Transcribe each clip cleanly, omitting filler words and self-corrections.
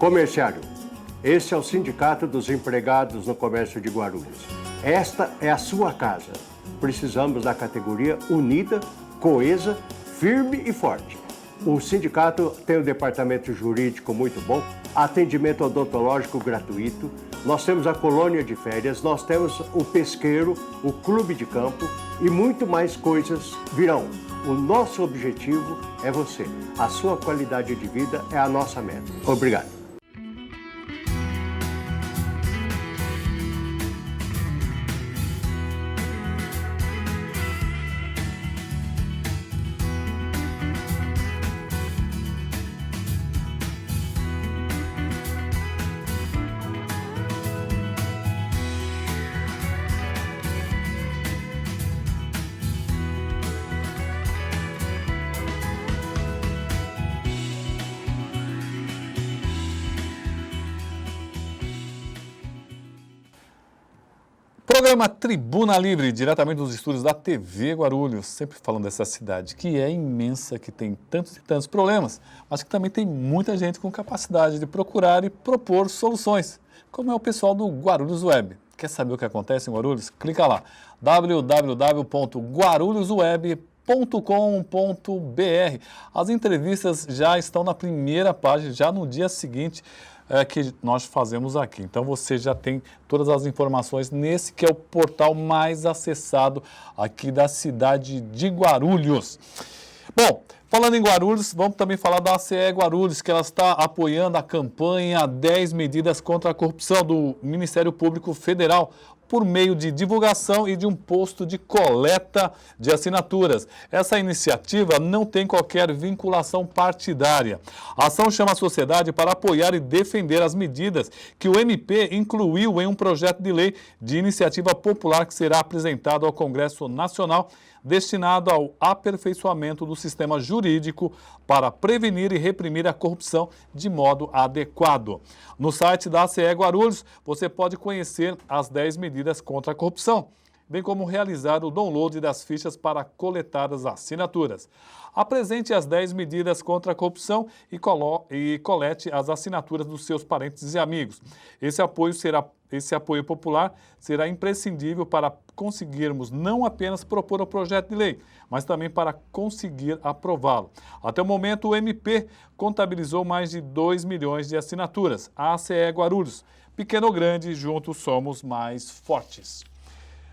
Comerciário, esse é o Sindicato dos Empregados no Comércio de Guarulhos. Esta é a sua casa. Precisamos da categoria unida, coesa, firme e forte. O sindicato tem um departamento jurídico muito bom, atendimento odontológico gratuito, nós temos a colônia de férias, nós temos o pesqueiro, o clube de campo e muito mais coisas virão. O nosso objetivo é você. A sua qualidade de vida é a nossa meta. Obrigado. Programa Tribuna Livre, diretamente dos estúdios da TV Guarulhos, sempre falando dessa cidade que é imensa, que tem tantos e tantos problemas, mas que também tem muita gente com capacidade de procurar e propor soluções, como é o pessoal do Guarulhos Web. Quer saber o que acontece em Guarulhos? Clica lá, www.guarulhosweb.com.br. As entrevistas já estão na primeira página, já no dia seguinte que nós fazemos aqui. Então você já tem todas as informações nesse que é o portal mais acessado aqui da cidade de Guarulhos. Bom, falando em Guarulhos, vamos também falar da ACE Guarulhos, que ela está apoiando a campanha 10 medidas contra a corrupção do Ministério Público Federal, por meio de divulgação e de um posto de coleta de assinaturas. Essa iniciativa não tem qualquer vinculação partidária. A ação chama a sociedade para apoiar e defender as medidas que o MP incluiu em um projeto de lei de iniciativa popular que será apresentado ao Congresso Nacional, destinado ao aperfeiçoamento do sistema jurídico para prevenir e reprimir a corrupção de modo adequado. No site da ACE Guarulhos, você pode conhecer as 10 medidas contra a corrupção, bem como realizar o download das fichas para coletar as assinaturas. Apresente as 10 medidas contra a corrupção e colete as assinaturas dos seus parentes e amigos. Esse apoio popular será imprescindível para conseguirmos não apenas propor o projeto de lei, mas também para conseguir aprová-lo. Até o momento, o MP contabilizou mais de 2 milhões de assinaturas. A ACE Guarulhos, pequeno ou grande, juntos somos mais fortes.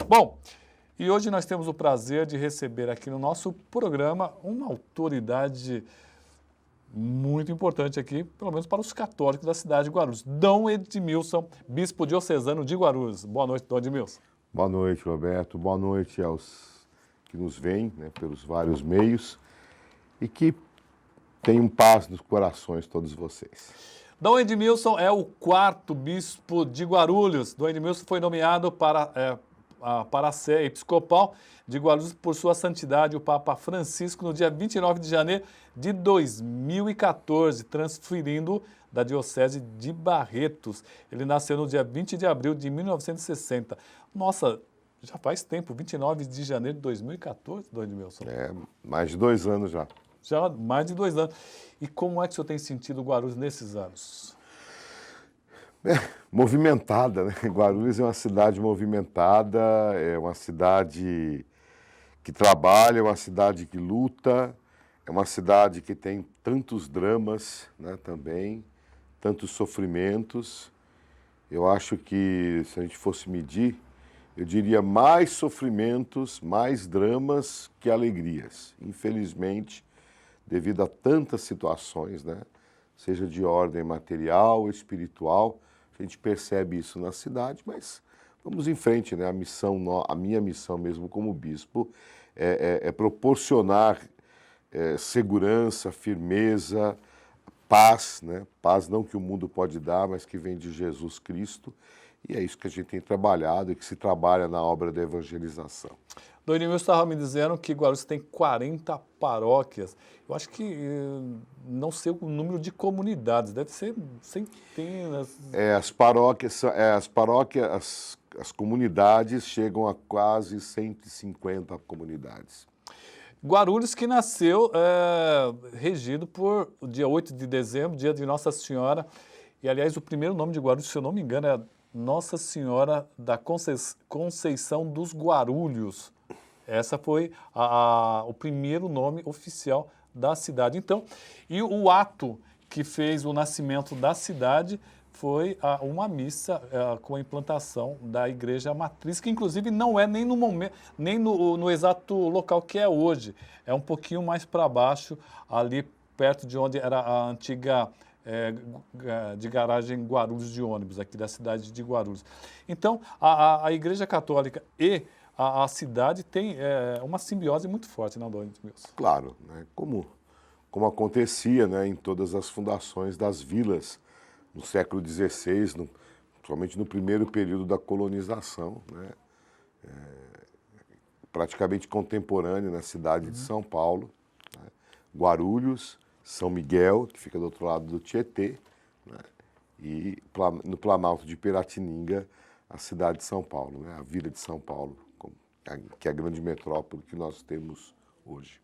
Bom, e hoje nós temos o prazer de receber aqui no nosso programa uma autoridade muito importante aqui, pelo menos para os católicos da cidade de Guarulhos. Dom Edmilson, bispo diocesano de Guarulhos. Boa noite, Dom Edmilson. Boa noite, Roberto. Boa noite aos que nos veem, pelos vários meios e que tenham paz nos corações todos vocês. Dom Edmilson é o 4º bispo de Guarulhos. Dom Edmilson foi nomeado para a Sé Episcopal de Guarulhos por sua santidade, o Papa Francisco, no dia 29 de janeiro de 2014, transferindo da Diocese de Barretos. Ele nasceu no dia 20 de abril de 1960. Nossa, já faz tempo, 29 de janeiro de 2014, Dom Edmilson. Mais de 2 anos já. Já mais de 2 anos. E como é que o senhor tem sentido Guarulhos nesses anos? Movimentada, né? Guarulhos é uma cidade movimentada, é uma cidade que trabalha, é uma cidade que luta, é uma cidade que tem tantos dramas, né, também, tantos sofrimentos. Eu acho que, se a gente fosse medir, eu diria mais sofrimentos, mais dramas que alegrias. Infelizmente, devido a tantas situações, né, seja de ordem material, espiritual, a gente percebe isso na cidade, mas vamos em frente, né? A minha missão mesmo como bispo é proporcionar segurança, firmeza, paz, né? Paz não que o mundo pode dar, mas que vem de Jesus Cristo. E é isso que a gente tem trabalhado e que se trabalha na obra da evangelização. Dom Edmilson estava me dizendo que Guarulhos tem 40 paróquias. Eu acho que não sei o número de comunidades, deve ser centenas. As comunidades chegam a quase 150 comunidades. Guarulhos que nasceu regido por o dia 8 de dezembro, dia de Nossa Senhora, E, aliás, o primeiro nome de Guarulhos, se eu não me engano, é Nossa Senhora da Conceição dos Guarulhos. Essa foi o primeiro nome oficial da cidade. Então, e o ato que fez o nascimento da cidade foi uma missa com a implantação da igreja matriz, que inclusive não é nem no momento, nem no exato local que é hoje. É um pouquinho mais para baixo, ali perto de onde era a antiga de garagem Guarulhos de ônibus, aqui da cidade de Guarulhos. Então, a Igreja Católica e a cidade tem uma simbiose muito forte, não, Dom Edmilson? Claro, né? Como acontecia, né, em todas as fundações das vilas no século XVI, principalmente no primeiro período da colonização, né? Praticamente contemporâneo na cidade de São Paulo, né? Guarulhos, São Miguel, que fica do outro lado do Tietê, né? E no Planalto de Piratininga, a cidade de São Paulo, né? A vila de São Paulo, que é a grande metrópole que nós temos hoje.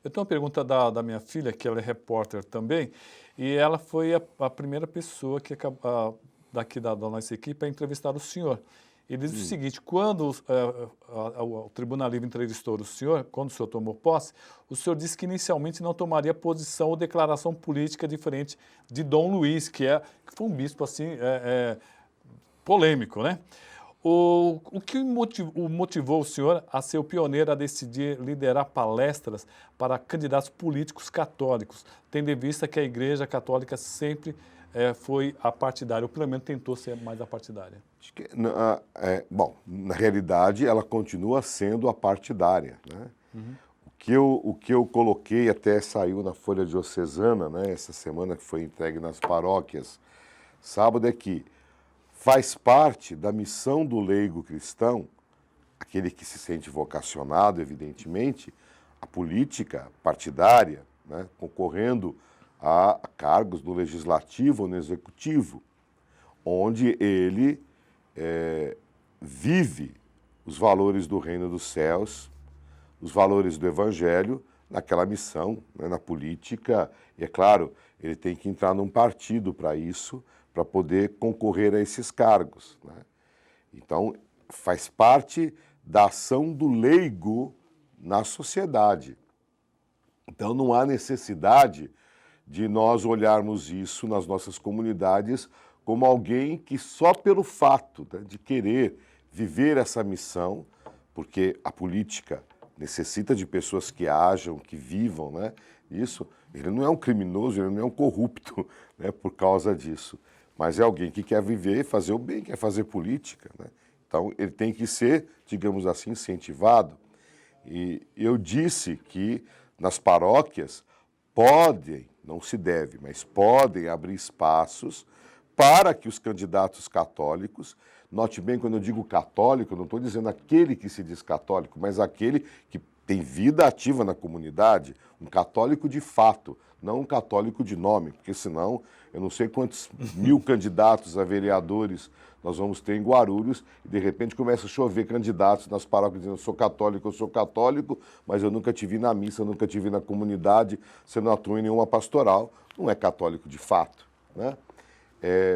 Eu tenho uma pergunta da minha filha, que ela é repórter também, e ela foi a primeira pessoa daqui da nossa equipe a entrevistar o senhor. Ele diz o seguinte: quando o Tribuna Livre entrevistou o senhor, quando o senhor tomou posse, o senhor disse que inicialmente não tomaria posição ou declaração política diferente de Dom Luiz, que foi um bispo assim polêmico, né? O que motivou o senhor a ser o pioneiro a decidir liderar palestras para candidatos políticos católicos, tendo em vista que a Igreja Católica sempre foi apartidária, ou pelo menos tentou ser mais apartidária? Bom, na realidade, ela continua sendo apartidária, né? O que eu coloquei, até saiu na Folha Diocesana, né, essa semana, que foi entregue nas paróquias, sábado, é que faz parte da missão do leigo cristão, aquele que se sente vocacionado, evidentemente, a política partidária, né, concorrendo a cargos no legislativo ou no executivo, onde ele vive os valores do reino dos céus, os valores do evangelho, naquela missão, né, na política. E, é claro, ele tem que entrar num partido para isso, para poder concorrer a esses cargos, né? Então, faz parte da ação do leigo na sociedade. Então, não há necessidade de nós olharmos isso nas nossas comunidades como alguém que só pelo fato, né, de querer viver essa missão, porque a política necessita de pessoas que ajam, que vivam, né? Isso, ele não é um criminoso, ele não é um corrupto, né, por causa disso. Mas é alguém que quer viver, fazer o bem, quer fazer política, né? Então, ele tem que ser, digamos assim, incentivado. E eu disse que nas paróquias podem, não se deve, mas podem abrir espaços para que os candidatos católicos, note bem, quando eu digo católico, eu não estou dizendo aquele que se diz católico, mas aquele que tem vida ativa na comunidade, um católico de fato, não um católico de nome, porque senão eu não sei quantos mil candidatos a vereadores nós vamos ter em Guarulhos e de repente começa a chover candidatos nas paróquias dizendo eu sou católico, mas eu nunca te vi na missa, eu nunca te vi na comunidade, você não atua em nenhuma pastoral, não é católico de fato, né?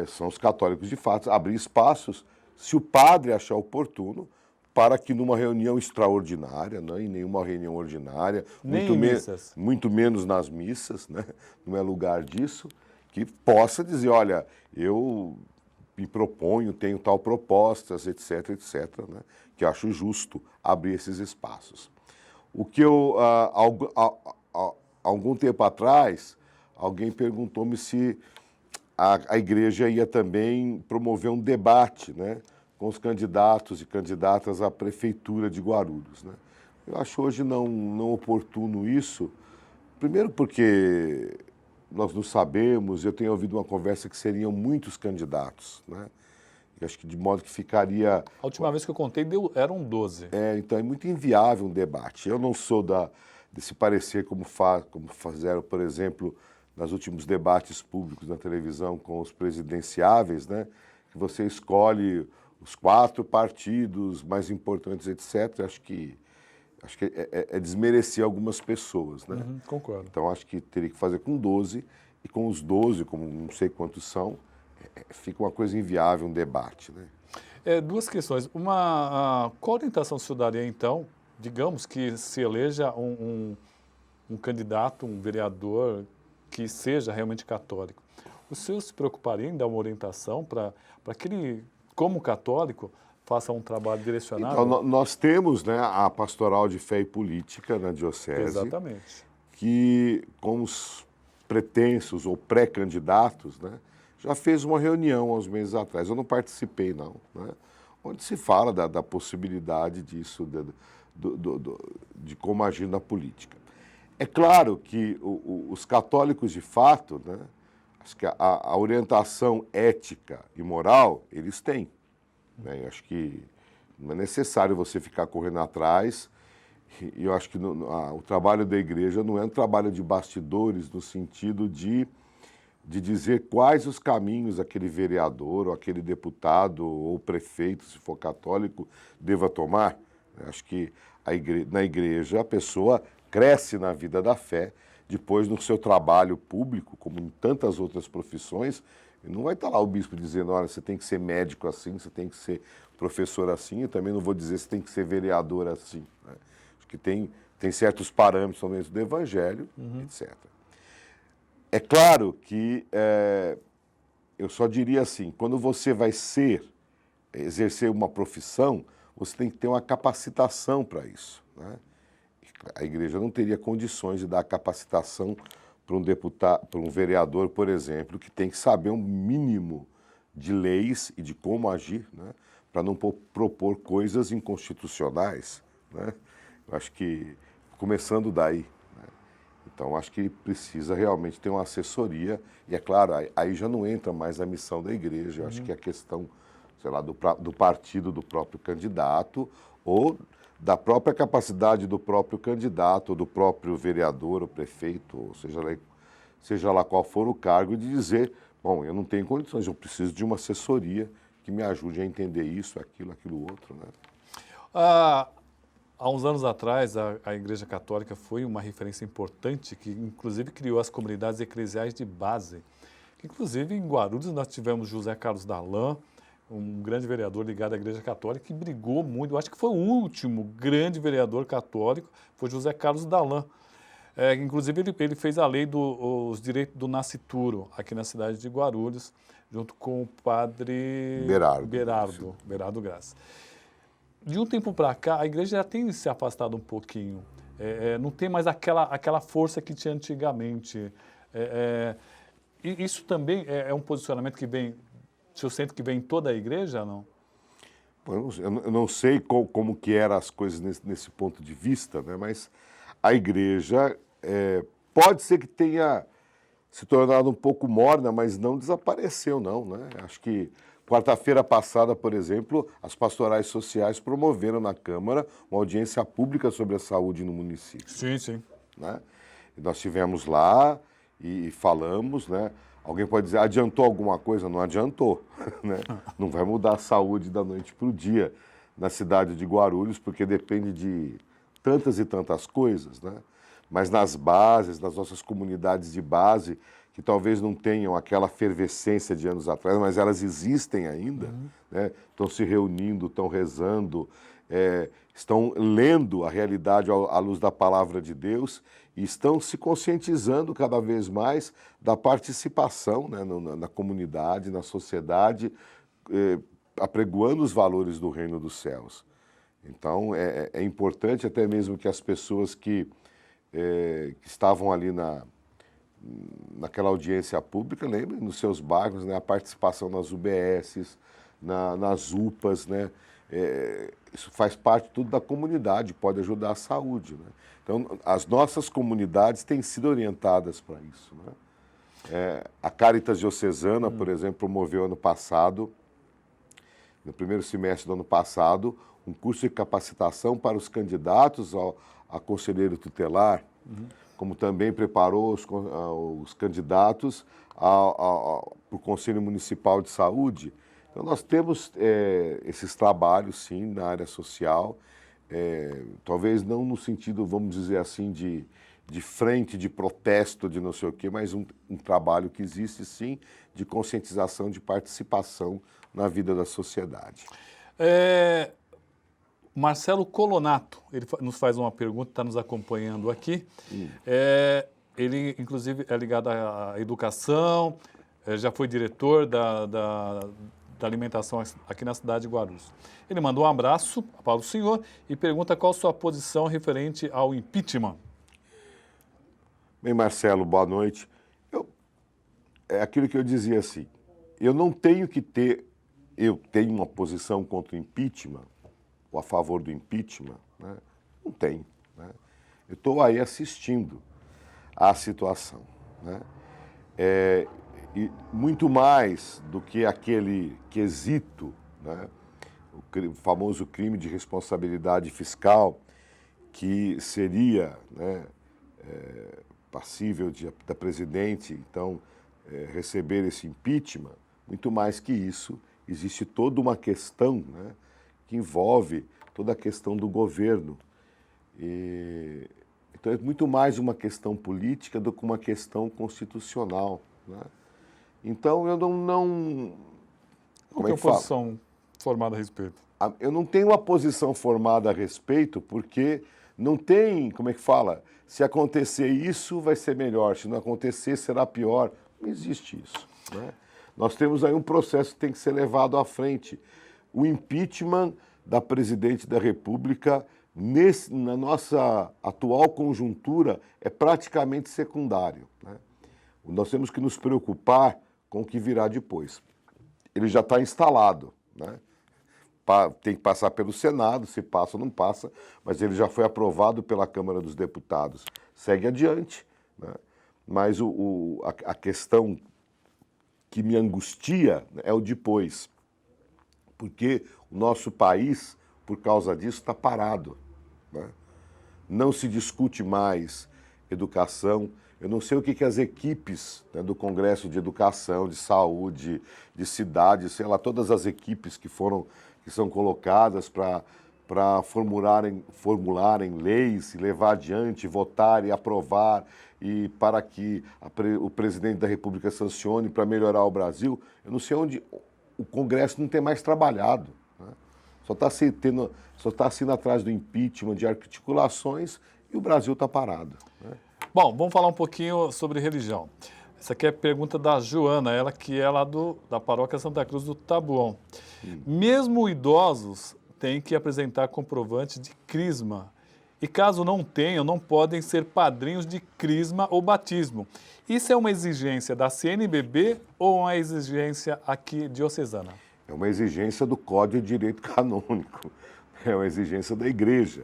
São os católicos de fato, abrir espaços, se o padre achar oportuno, para que numa reunião extraordinária, não em nenhuma reunião ordinária, muito menos nas missas, né? Não é lugar disso, que possa dizer, olha, eu me proponho, tenho tal propostas, etc., né? Que eu acho justo abrir esses espaços. O que eu, algum tempo atrás, alguém perguntou-me se a igreja ia também promover um debate, né, com os candidatos e candidatas à prefeitura de Guarulhos, né? Eu acho hoje não oportuno isso, primeiro porque nós não sabemos, eu tenho ouvido uma conversa que seriam muitos candidatos, né? Eu acho que de modo que ficaria... A última vez que eu contei eram 12. Então é muito inviável um debate. Eu não sou desse parecer como fizeram, por exemplo, nos últimos debates públicos na televisão com os presidenciáveis, né? Que você escolhe os 4 partidos mais importantes, etc. Acho que é desmerecer algumas pessoas, né? Concordo. Então, acho que teria que fazer com 12 e com os 12, como não sei quantos são, fica uma coisa inviável, um debate, né? Duas questões. Qual orientação o senhor daria, então, digamos que se eleja um candidato, um vereador que seja realmente católico? O senhor se preocuparia em dar uma orientação para que ele, como católico, faça um trabalho direcionado? Então, nós temos, né, a Pastoral de Fé e Política na Diocese, Exatamente. que, com os pretensos ou pré-candidatos, né, já fez uma reunião há uns meses atrás. Eu não participei, não, né, onde se fala da possibilidade disso, de como agir na política. É claro que os católicos, de fato, né, acho que a orientação ética e moral, eles têm. Né? Eu acho que não é necessário você ficar correndo atrás. E eu acho que o trabalho da igreja não é um trabalho de bastidores, no sentido de dizer quais os caminhos aquele vereador, ou aquele deputado, ou prefeito, se for católico, deva tomar. Eu acho que na igreja a pessoa cresce na vida da fé, depois no seu trabalho público, como em tantas outras profissões, e não vai estar lá o bispo dizendo, olha, você tem que ser médico assim, você tem que ser professor assim, eu também não vou dizer você tem que ser vereador assim. Né? Acho que tem certos parâmetros também do evangelho, etc. É claro que eu só diria assim, quando você vai exercer uma profissão, você tem que ter uma capacitação para isso. Né? A igreja não teria condições de dar capacitação para um deputado, para um vereador, por exemplo, que tem que saber um mínimo de leis e de como agir, né? Para não propor coisas inconstitucionais. Né? Eu acho que, começando daí, né? Então, acho que precisa realmente ter uma assessoria, e é claro, aí já não entra mais a missão da igreja, eu acho que é a questão, sei lá, do partido do próprio candidato, ou da própria capacidade do próprio candidato, ou do próprio vereador, ou prefeito, ou seja lá qual for o cargo, de dizer, bom, eu não tenho condições, eu preciso de uma assessoria que me ajude a entender isso, aquilo outro, né? Há uns anos atrás, a Igreja Católica foi uma referência importante, que inclusive criou as comunidades eclesiais de base. Inclusive, em Guarulhos, nós tivemos José Carlos Darlan, um grande vereador ligado à Igreja Católica, que brigou muito. Eu acho que foi o último grande vereador católico, foi José Carlos Darlan. Inclusive, ele fez a lei dos direitos do nascituro, aqui na cidade de Guarulhos, junto com o padre Berardo Graça. De um tempo para cá, a igreja já tem se afastado um pouquinho. Não tem mais aquela força que tinha antigamente. E isso também é um posicionamento que vem, o senhor sente que vem em toda a igreja, não? Eu não sei como que eram as coisas nesse ponto de vista, né? Mas a igreja pode ser que tenha se tornado um pouco morna, mas não desapareceu, não, né? Acho que quarta-feira passada, por exemplo, as pastorais sociais promoveram na Câmara uma audiência pública sobre a saúde no município. Sim, sim. Né? E nós estivemos lá e falamos, né? Alguém pode dizer, adiantou alguma coisa? Não adiantou, né? Não vai mudar a saúde da noite para o dia na cidade de Guarulhos, porque depende de tantas e tantas coisas, né? Mas nas bases, nas nossas comunidades de base, que talvez não tenham aquela efervescência de anos atrás, mas elas existem ainda, né? Estão se reunindo, estão rezando, estão lendo a realidade à luz da palavra de Deus e estão se conscientizando cada vez mais da participação, né, na comunidade, na sociedade, apregoando os valores do reino dos céus. Então, é importante até mesmo que as pessoas que estavam ali naquela audiência pública, lembrem, nos seus bairros, né, a participação nas UBSs, nas UPAs, né, isso faz parte tudo da comunidade, pode ajudar a saúde. Né? Então, as nossas comunidades têm sido orientadas para isso. Né? A Caritas Diocesana, por exemplo, promoveu ano passado, no primeiro semestre do ano passado, um curso de capacitação para os candidatos a conselheiro tutelar, como também preparou os candidatos para o Conselho Municipal de Saúde. Então, nós temos esses trabalhos, sim, na área social, talvez não no sentido, vamos dizer assim, de de frente, de protesto, de não sei o quê, mas um trabalho que existe, sim, de conscientização, de participação na vida da sociedade. Marcelo Colonato, ele nos faz uma pergunta, está nos acompanhando aqui. Ele, inclusive, é ligado à educação, já foi diretor da alimentação aqui na cidade de Guarulhos. Ele manda um abraço para o senhor e pergunta qual a sua posição referente ao impeachment. Bem, Marcelo, boa noite. É aquilo que eu dizia assim, eu tenho uma posição contra o impeachment, ou a favor do impeachment, né? Não tenho. Né? Eu estou aí assistindo à situação. Né? E muito mais do que aquele quesito, né? O famoso crime de responsabilidade fiscal, que seria, né, passível da presidente, então, receber esse impeachment, muito mais que isso, existe toda uma questão, né, que envolve toda a questão do governo. Então, é muito mais uma questão política do que uma questão constitucional. Né? Então, eu não Qual é a posição formada a respeito? Eu não tenho uma posição formada a respeito, porque não tem, como é que fala? Se acontecer isso, vai ser melhor. Se não acontecer, será pior. Não existe isso. Né? Nós temos aí um processo que tem que ser levado à frente. O impeachment da presidente da República, na nossa atual conjuntura, é praticamente secundário. Né? Nós temos que nos preocupar com o que virá depois. Ele já está instalado, né? Tem que passar pelo Senado, se passa ou não passa, mas ele já foi aprovado pela Câmara dos Deputados. Segue adiante. Né? Mas a questão que me angustia é o depois. Porque o nosso país, por causa disso, está parado. Né? Não se discute mais educação. Eu não sei o que as equipes, né, do Congresso de Educação, de Saúde, de Cidade, sei lá, todas as equipes que são colocadas para formularem leis, e levar adiante, votar e aprovar, e para que o presidente da República sancione para melhorar o Brasil. Eu não sei onde o Congresso não tem mais trabalhado. Né? Só está sendo atrás do impeachment, de articulações, e o Brasil está parado. Né? Bom, vamos falar um pouquinho sobre religião. Essa aqui é a pergunta da Joana, ela que é lá da paróquia Santa Cruz do Taboão. Mesmo idosos têm que apresentar comprovante de crisma. E caso não tenham, não podem ser padrinhos de crisma ou batismo. Isso é uma exigência da CNBB ou uma exigência aqui diocesana? É uma exigência do Código de Direito Canônico. É uma exigência da Igreja.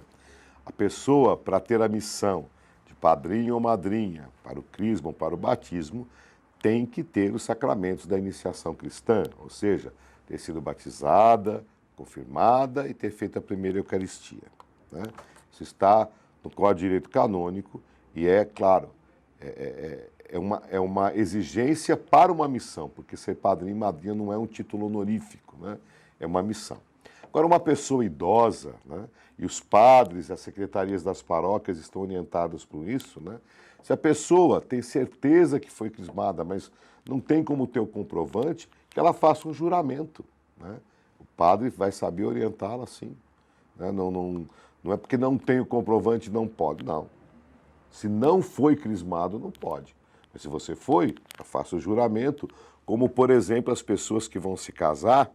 A pessoa, para ter a missão de padrinho ou madrinha para o crisma ou para o batismo, tem que ter os sacramentos da iniciação cristã, ou seja, ter sido batizada, confirmada e ter feito a primeira Eucaristia. Né? Isso está no Código de Direito Canônico e claro, é uma exigência para uma missão, porque ser padrinho e madrinha não é um título honorífico, né? É uma missão. Agora, uma pessoa idosa, né, e os padres, as secretarias das paróquias estão orientadas por isso, né? Se a pessoa tem certeza que foi crismada, mas não tem como ter o comprovante, que ela faça um juramento. Né? O padre vai saber orientá-la assim. Né? Não é porque não tem o comprovante não pode, não. Se não foi crismado, não pode. Mas se você foi, faça o juramento, como, por exemplo, as pessoas que vão se casar,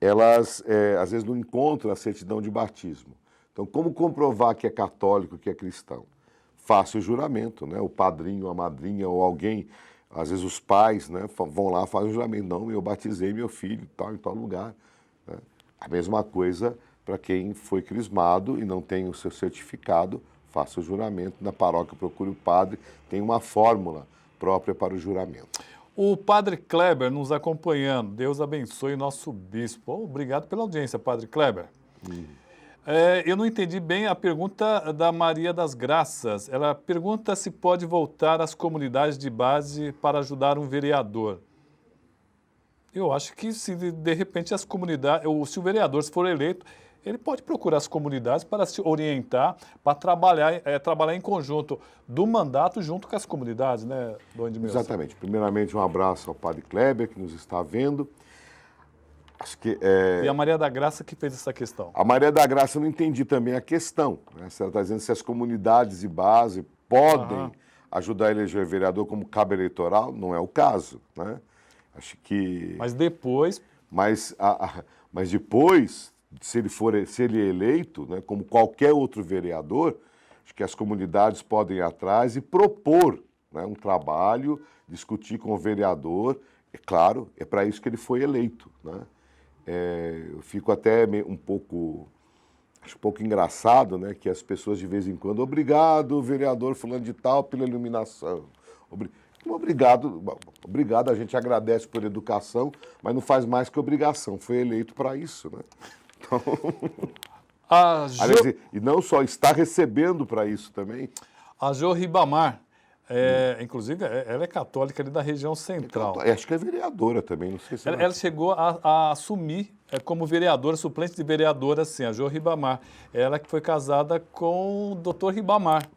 elas às vezes não encontram a certidão de batismo. Então, como comprovar que é católico, que é cristão? Faça o juramento, né? O padrinho, a madrinha ou alguém, às vezes os pais, né, vão lá e fazem o juramento. Não, eu batizei meu filho em tal lugar. Né? A mesma coisa para quem foi crismado e não tem o seu certificado, faça o juramento. Na paróquia, procure o padre, tem uma fórmula própria para o juramento. O padre Kleber nos acompanhando. Deus abençoe o nosso bispo. Obrigado pela audiência, padre Kleber. Eu não entendi bem a pergunta da Maria das Graças. Ela pergunta se pode voltar às comunidades de base para ajudar um vereador. Eu acho que se de repente as comunidades, ou se o vereador for eleito, ele pode procurar as comunidades para se orientar, para trabalhar em conjunto do mandato junto com as comunidades, né, Dom Edmilson? Exatamente. Primeiramente, um abraço ao Padre Kleber, que nos está vendo. Acho que, E a Maria da Graça que fez essa questão. A Maria da Graça, eu não entendi também a questão, né? Você está dizendo se as comunidades de base podem ajudar a eleger vereador como cabo eleitoral, não é o caso, né? Acho que... Mas depois... Mas depois, se ele é eleito, né, como qualquer outro vereador, acho que as comunidades podem ir atrás e propor, né, um trabalho, discutir com o vereador. É claro, é para isso que ele foi eleito, né? Eu fico até acho um pouco engraçado, né, que as pessoas de vez em quando, obrigado, vereador fulano de tal, pela iluminação. Obrigado, a gente agradece por educação, mas não faz mais que obrigação, foi eleito para isso, né? Então, aliás, e não só está recebendo para isso também. A Jo Ribamar, inclusive, ela é católica ali da região central. Acho que é vereadora também, não sei se ela chegou a assumir como vereadora, suplente de vereadora, sim, a Jo Ribamar. Ela que foi casada com o doutor Ribamar.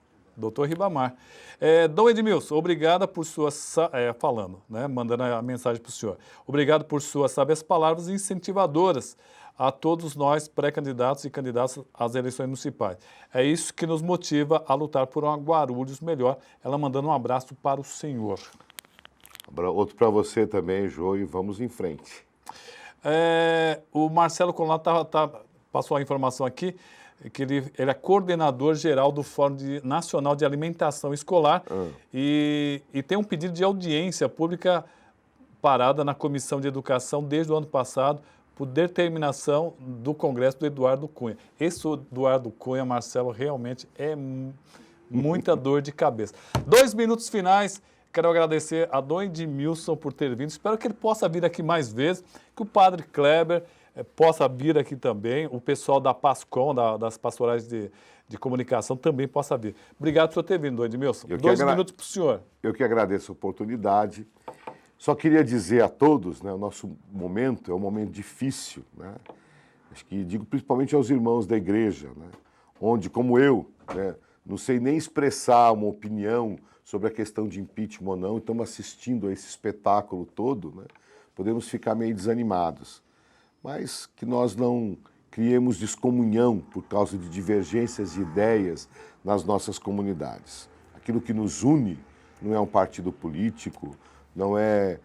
Dom Edmilson, obrigada por suas... falando, né, mandando a mensagem para o senhor. Obrigado por suas sábias palavras incentivadoras a todos nós, pré-candidatos e candidatos às eleições municipais. É isso que nos motiva a lutar por uma Guarulhos melhor. Ela mandando um abraço para o senhor. Outro para você também, Jô, e vamos em frente. O Marcelo Colato passou a informação aqui, que ele é coordenador geral do Fórum Nacional de Alimentação Escolar e tem um pedido de audiência pública parada na Comissão de Educação desde o ano passado por determinação do Congresso do Eduardo Cunha. Esse Eduardo Cunha, Marcelo, realmente é muita dor de cabeça. 2 minutos finais. Quero agradecer a Dom Edmilson por ter vindo. Espero que ele possa vir aqui mais vezes, que o Padre Kleber possa vir aqui também, o pessoal da PASCOM, das pastorais de comunicação, também possa vir. Obrigado por ter vindo, Dom Edmilson. 2 minutos para o senhor. Eu que agradeço a oportunidade. Só queria dizer a todos, né, o nosso momento é um momento difícil, né? Acho que digo principalmente aos irmãos da igreja, né, onde, como eu, né, não sei nem expressar uma opinião sobre a questão de impeachment ou não, estamos assistindo a esse espetáculo todo, né, podemos ficar meio desanimados, mas que nós não criemos descomunhão por causa de divergências de ideias nas nossas comunidades. Aquilo que nos une não é um partido político, não é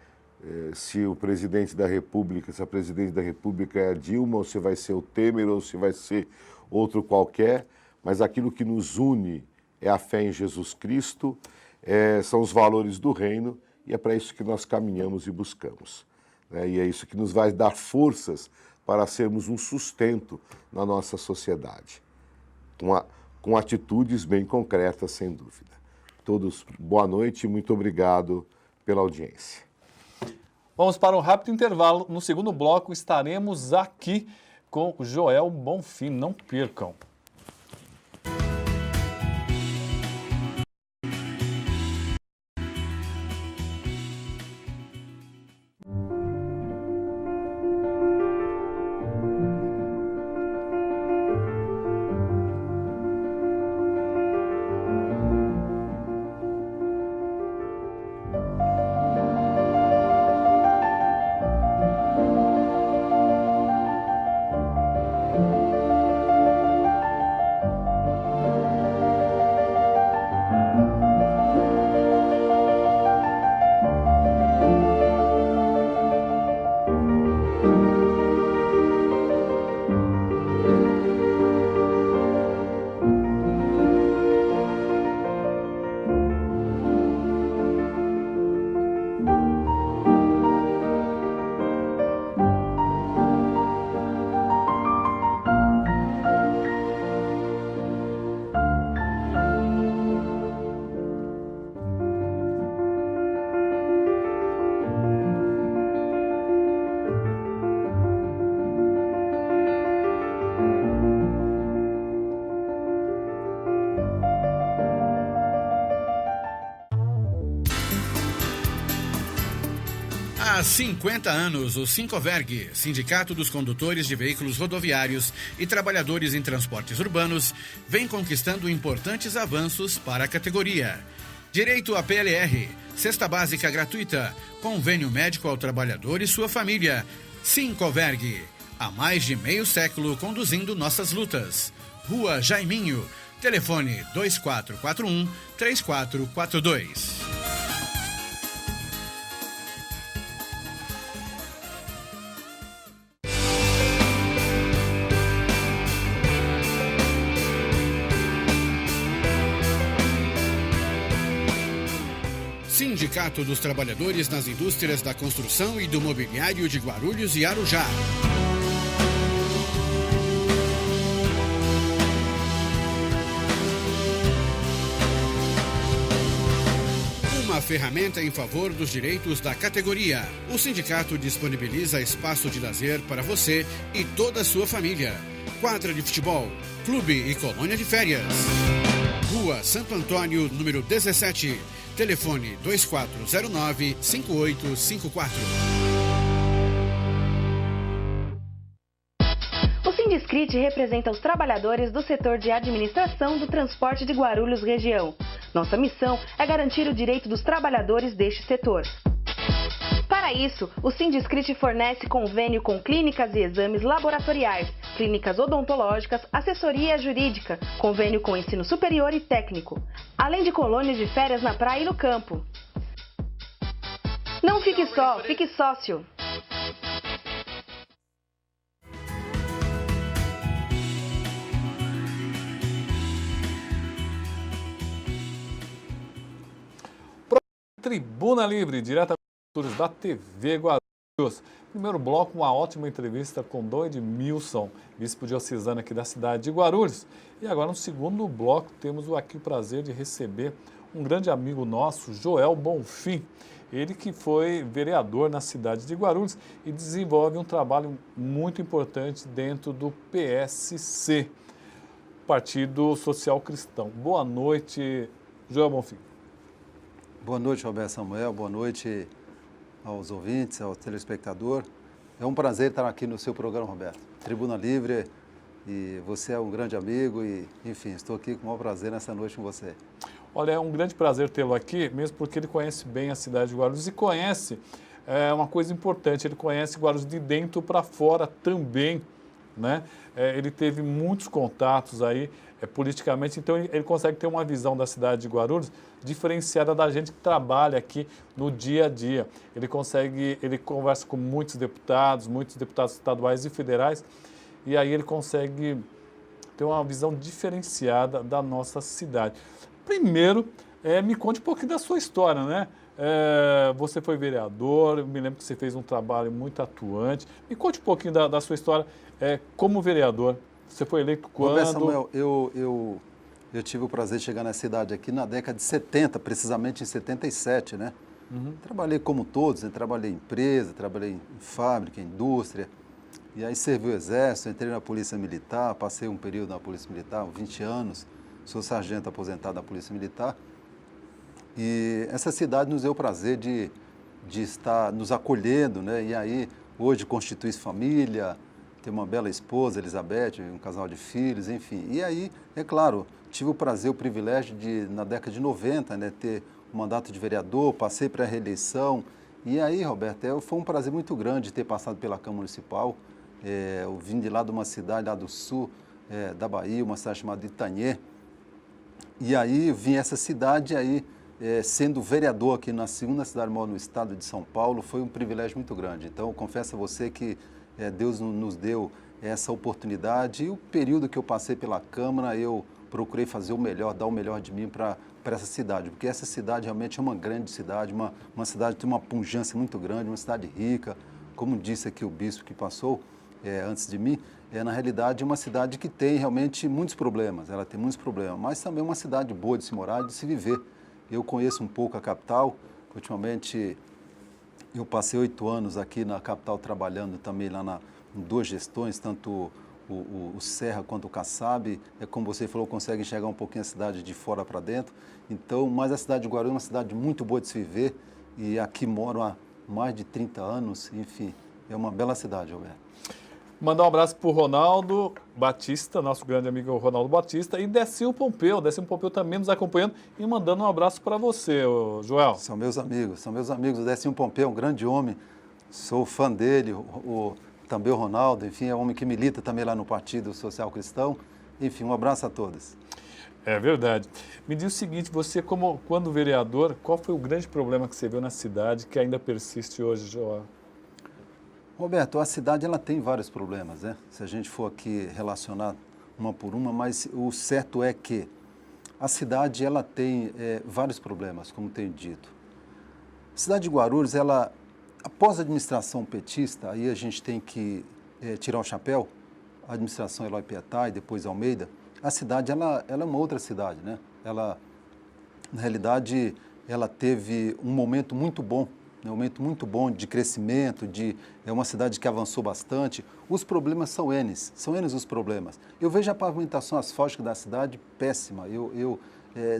se o presidente da República, se a presidente da República é a Dilma, ou se vai ser o Temer, ou se vai ser outro qualquer, mas aquilo que nos une é a fé em Jesus Cristo, são os valores do reino, e é para isso que nós caminhamos e buscamos, né? E é isso que nos vai dar forças para sermos um sustento na nossa sociedade, com atitudes bem concretas, sem dúvida. Todos, boa noite e muito obrigado pela audiência. Vamos para um rápido intervalo. No segundo bloco estaremos aqui com o Joel Bonfim. Não percam. 50 anos, o Sincoverg, Sindicato dos Condutores de Veículos Rodoviários e Trabalhadores em Transportes Urbanos, vem conquistando importantes avanços para a categoria. Direito à PLR, cesta básica gratuita, convênio médico ao trabalhador e sua família. Sincoverg, há mais de meio século conduzindo nossas lutas. Rua Jaiminho, telefone 2441-3442. Sindicato dos Trabalhadores nas Indústrias da Construção e do Mobiliário de Guarulhos e Arujá. Uma ferramenta em favor dos direitos da categoria. O sindicato disponibiliza espaço de lazer para você e toda a sua família. Quadra de futebol, clube e colônia de férias. Rua Santo Antônio, número 17. Telefone 2409-5854. O Sindiscrit representa os trabalhadores do setor de administração do transporte de Guarulhos região. Nossa missão é garantir o direito dos trabalhadores deste setor. Para isso, o Sindiscrit fornece convênio com clínicas e exames laboratoriais, clínicas odontológicas, assessoria jurídica, convênio com ensino superior e técnico, além de colônias de férias na praia e no campo. Não fique só, fique sócio. Tribuna Livre, diretamente da TV Guarulhos. Primeiro bloco, uma ótima entrevista com Dom Edmilson, bispo diocesano aqui da cidade de Guarulhos. E agora, no segundo bloco, temos aqui o prazer de receber um grande amigo nosso, Joel Bonfim. Ele que foi vereador na cidade de Guarulhos e desenvolve um trabalho muito importante dentro do PSC, Partido Social Cristão. Boa noite, Joel Bonfim. Boa noite, Roberto Samuel. Boa noite aos ouvintes, ao telespectador. É um prazer estar aqui no seu programa, Roberto. Tribuna Livre, e você é um grande amigo e, enfim, estou aqui com o maior prazer nessa noite com você. Olha, é um grande prazer tê-lo aqui, mesmo porque ele conhece bem a cidade de Guarulhos e conhece uma coisa importante, ele conhece Guarulhos de dentro para fora também, né? Ele teve muitos contatos aí politicamente, então ele consegue ter uma visão da cidade de Guarulhos diferenciada da gente que trabalha aqui no dia a dia. Ele conversa com muitos deputados estaduais e federais, e aí ele consegue ter uma visão diferenciada da nossa cidade. Primeiro, me conte um pouquinho da sua história, né? Você foi vereador, eu me lembro que você fez um trabalho muito atuante. Me conte um pouquinho da sua história como vereador. Você foi eleito quando? Roberto Samuel, eu tive o prazer de chegar na cidade aqui na década de 70, precisamente em 77, né? Uhum. Trabalhei como todos, né? Trabalhei em empresa, trabalhei em fábrica, em indústria, e aí servi o Exército, entrei na Polícia Militar, passei um período na Polícia Militar, 20 anos, sou sargento aposentado da Polícia Militar, e essa cidade nos deu o prazer de estar nos acolhendo, né? E aí, hoje, constitui família, tem uma bela esposa, Elizabeth, um casal de filhos, enfim. E aí, é claro, tive o prazer, o privilégio de, na década de 90, né, ter um mandato de vereador, passei para a reeleição. E aí, Roberto, foi um prazer muito grande ter passado pela Câmara Municipal. Eu vim de lá de uma cidade lá do sul da Bahia, uma cidade chamada Itanhê. E aí, vim essa cidade aí, sendo vereador aqui na segunda cidade maior no estado de São Paulo, foi um privilégio muito grande. Então, confesso a você que Deus nos deu essa oportunidade, e o período que eu passei pela Câmara, eu procurei fazer o melhor, dar o melhor de mim para essa cidade, porque essa cidade realmente é uma grande cidade, uma cidade que tem uma pujança muito grande, uma cidade rica, como disse aqui o bispo que passou antes de mim, na realidade é uma cidade que tem realmente muitos problemas, ela tem muitos problemas, mas também é uma cidade boa de se morar e de se viver. Eu conheço um pouco a capital, ultimamente eu passei 8 anos aqui na capital trabalhando também lá em 2 gestões, tanto o Serra quanto o Kassab. Como você falou, consegue enxergar um pouquinho a cidade de fora para dentro. Então, mas a cidade de Guarulhos é uma cidade muito boa de se viver, e aqui moram mais de 30 anos, enfim, é uma bela cidade, Roberto. Mandar um abraço para o Ronaldo Batista, nosso grande amigo Ronaldo Batista, e Décio Pompeu. Décio Pompeu também nos acompanhando e mandando um abraço para você, Joel. São meus amigos. O Décio Pompeu é um grande homem, sou fã dele, também o Ronaldo, enfim, é um homem que milita também lá no Partido Social Cristão. Enfim, um abraço a todos. É verdade. Me diz o seguinte, você quando vereador, qual foi o grande problema que você viu na cidade que ainda persiste hoje, Joel? Roberto, a cidade ela tem vários problemas, né? Se a gente for aqui relacionar uma por uma, mas o certo é que a cidade ela tem vários problemas, como tenho dito. A cidade de Guarulhos, ela, após a administração petista, aí a gente tem que tirar o chapéu, a administração Eloy Pietá e depois Almeida, a cidade ela é uma outra cidade, né? Ela, na realidade, ela teve um momento muito bom de crescimento, é uma cidade que avançou bastante. Os problemas são N os problemas. Eu vejo a pavimentação asfáltica da cidade péssima.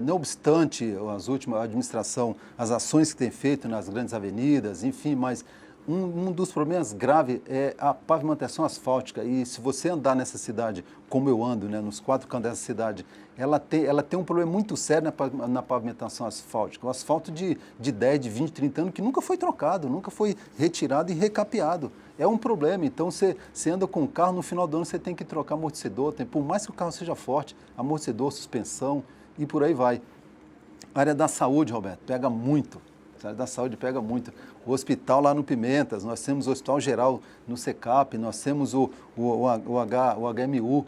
Não obstante a administração, as ações que tem feito nas grandes avenidas, enfim, mas um dos problemas graves é a pavimentação asfáltica. E se você andar nessa cidade, como eu ando, né, nos 4 cantos dessa cidade, ela tem um problema muito sério na pavimentação asfáltica. O asfalto de 10, de 20, 30 anos que nunca foi trocado, nunca foi retirado e recapeado. É um problema. Então, você anda com o carro, no final do ano você tem que trocar amortecedor, por mais que o carro seja forte, amortecedor, suspensão e por aí vai. A área da saúde, Roberto, pega muito. A área da saúde pega muito. O hospital lá no Pimentas, nós temos o Hospital Geral no SECAP, nós temos o HMU,